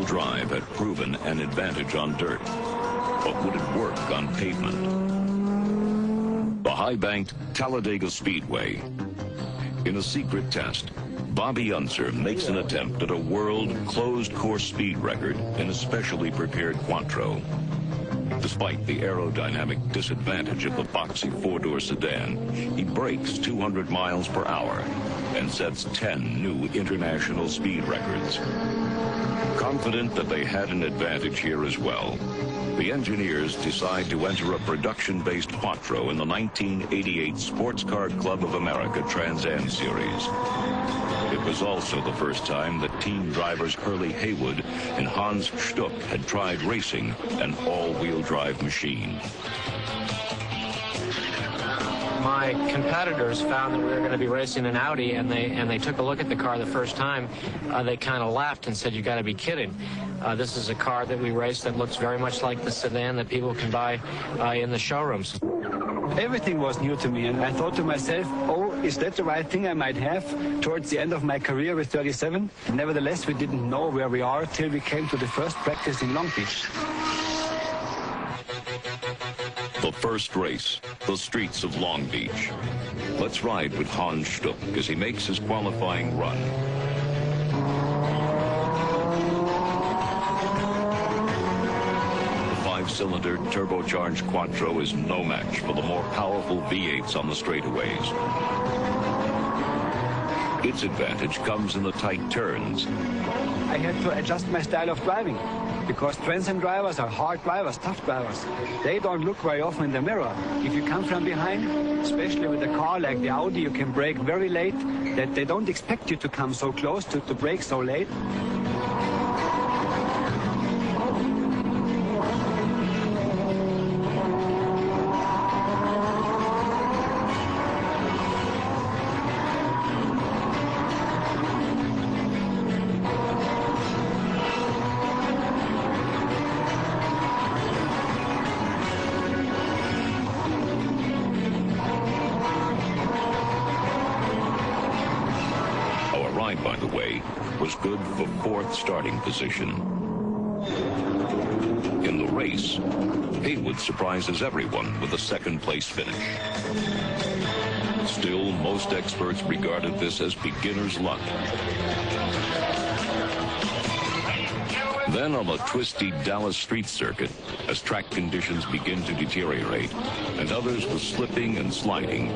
drive had proven an advantage on dirt, but would it work on pavement? The high-banked Talladega Speedway. In a secret test, Bobby Unser makes an attempt at a world closed-course speed record in a specially prepared quattro. Despite the aerodynamic disadvantage of the boxy four-door sedan, he breaks 200 miles per hour and sets 10 new international speed records. Confident that they had an advantage here as well, the engineers decide to enter a production-based quattro in the 1988 Sports Car Club of America Trans Am Series. It was also the first time that team drivers Rhrl Haywood and Hans Stuck had tried racing an all-wheel drive machine. My competitors found that we were going to be racing an Audi, and they took a look at the car the first time. They kind of laughed and said, "You got to be kidding. This is a car that we race that looks very much like the sedan that people can buy in the showrooms." Everything was new to me, and I thought to myself, oh, is that the right thing I might have towards the end of my career with 37? Nevertheless, we didn't know where we are till we came to the first practice in Long Beach. The first race, the streets of Long Beach. Let's ride with Hans Stuck as he makes his qualifying run. The five-cylinder turbocharged quattro is no match for the more powerful V8s on the straightaways. Its advantage comes in the tight turns. I had to adjust my style of driving, because Trans Am drivers are hard drivers, tough drivers. They don't look very often in the mirror. If you come from behind, especially with a car like the Audi, you can brake very late, that they don't expect you to come so close to brake so late. By the way, was good for fourth starting position. In the race, Haywood surprises everyone with a second-place finish. Still, most experts regarded this as beginner's luck. Then on the twisty Dallas street circuit, as track conditions begin to deteriorate, and others were slipping and sliding,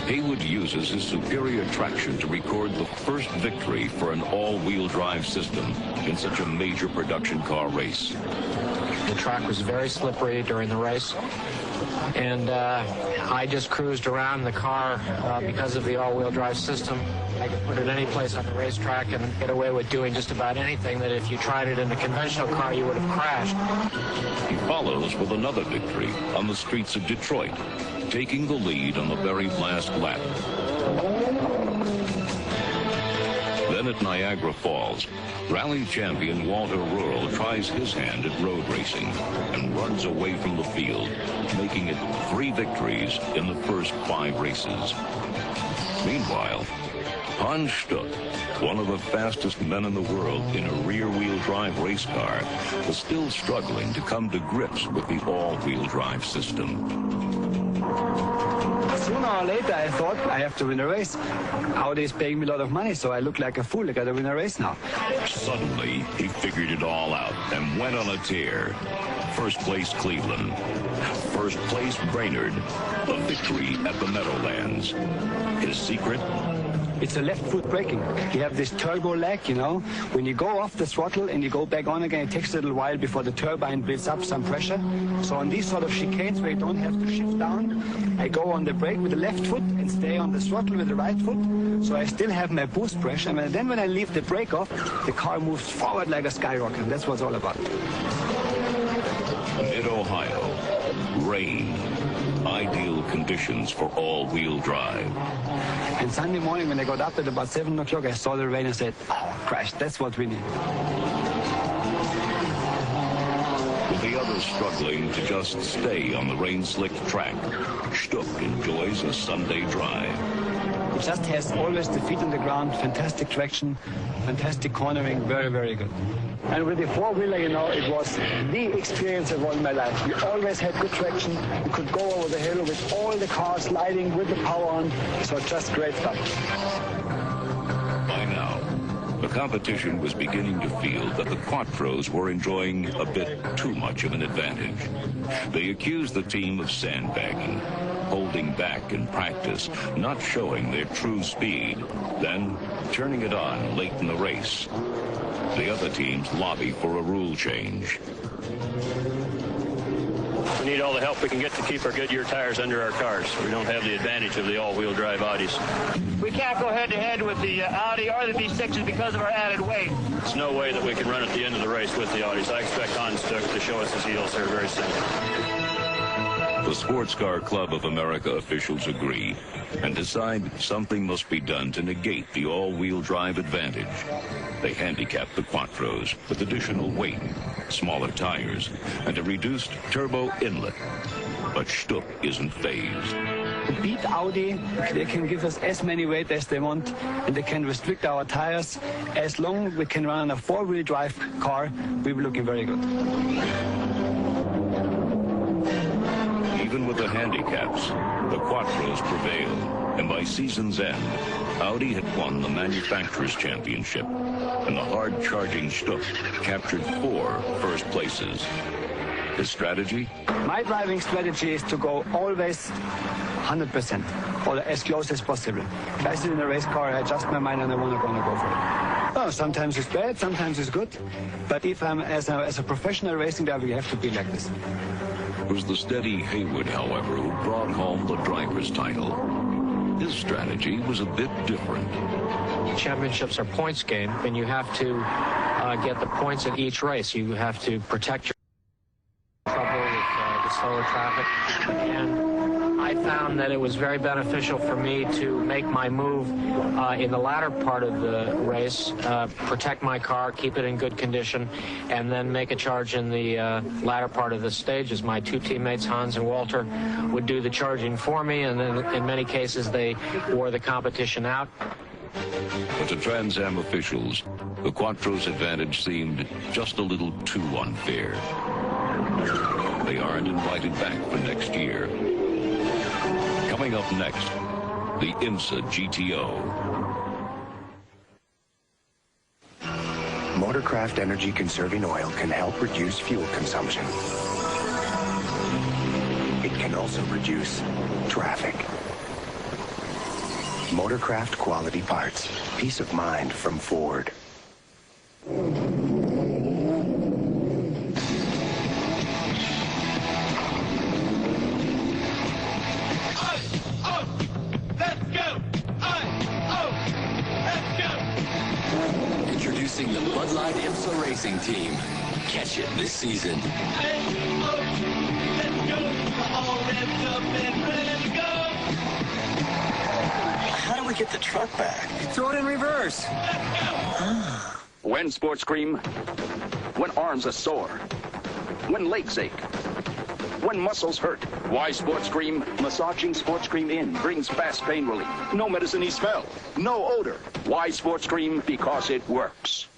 Haywood uses his superior traction to record the first victory for an all-wheel drive system in such a major production car race. The track was very slippery during the race, and I just cruised around the car because of the all-wheel drive system. I could put it any place on the racetrack and get away with doing just about anything that if you tried it in a conventional car, you would have crashed. He follows with another victory on the streets of Detroit, taking the lead on the very last lap. Then at Niagara Falls, rally champion Walter Rhrl tries his hand at road racing and runs away from the field, making it 3 victories in the first 5 races. Meanwhile, Hans Stuck, one of the fastest men in the world in a rear-wheel drive race car, was still struggling to come to grips with the all-wheel drive system. Sooner or later, I thought I have to win a race. Audi is paying me a lot of money, so I look like a fool. I got to win a race now. Suddenly, he figured it all out and went on a tear. First place Cleveland. First place Brainerd. A victory at the Meadowlands. His secret? It's a left foot braking. You have this turbo lag, you know. When you go off the throttle and you go back on again, it takes a little while before the turbine builds up some pressure. So on these sort of chicanes where you don't have to shift down, I go on the brake with the left foot and stay on the throttle with the right foot. So I still have my boost pressure. And then when I leave the brake off, the car moves forward like a skyrocket. That's what it's all about. Mid-Ohio. Rain. Ideal conditions for all-wheel drive. And Sunday morning when I got up at about 7 o'clock, I saw the rain and said, oh, Christ, that's what we need. With the others struggling to just stay on the rain-slicked track, Stuck enjoys a Sunday drive. It just has always the feet on the ground, fantastic traction, fantastic cornering, very, very good. And with the four-wheeler, you know, it was the experience of all my life. We always had good traction. We could go over the hill with all the cars sliding with the power on. So just great stuff. By now, the competition was beginning to feel that the quattros were enjoying a bit too much of an advantage. They accused the team of sandbagging, holding back in practice, not showing their true speed, then turning it on late in the race. The other teams lobby for a rule change. We need all the help we can get to keep our Goodyear tires under our cars. We don't have the advantage of the all-wheel drive Audis. We can't go head-to-head with the Audi or the V6s because of our added weight. There's no way that we can run at the end of the race with the Audis. I expect Hans to show us his heels here very soon. The Sports Car Club of America officials agree and decide something must be done to negate the all-wheel drive advantage. They handicap the quattros with additional weight, smaller tires, and a reduced turbo inlet. But Stuck isn't phased. To beat Audi, they can give us as many weight as they want, and they can restrict our tires. As long as we can run on a four-wheel drive car, we'll be looking very good. Even with the handicaps, the quattros prevailed, and by season's end, Audi had won the Manufacturers' Championship, and the hard-charging Stuck captured 4 first places. His strategy? My driving strategy is to go always 100%, or as close as possible. If I sit in a race car, I adjust my mind and I want to go for it. Oh, sometimes it's bad, sometimes it's good, but if I'm as a professional racing driver, you have to be like this. It was the steady Haywood, however, who brought home the driver's title. His strategy was a bit different. Championships are points game, and you have to get the points at each race. You have to protect your trouble with the slower traffic. And I found that it was very beneficial for me to make my move in the latter part of the race, protect my car, keep it in good condition, and then make a charge in the latter part of the stages. My 2 teammates, Hans and Walter, would do the charging for me, and then in many cases they wore the competition out. But to Trans Am officials, the Quattro's advantage seemed just a little too unfair. They aren't invited back for next year. Coming up next, the IMSA GTO. Motorcraft energy-conserving oil can help reduce fuel consumption. It can also reduce traffic. Motorcraft quality parts. Peace of mind from Ford. Introducing the Bud Light IMSA Racing Team. Catch it this season. How do we get the truck back? Throw it in reverse. When sports cream, when arms are sore, when legs ache, when muscles hurt. Why sports cream? Massaging sports cream in brings fast pain relief. No medicine-y smell, no odor. Why sports cream? Because it works.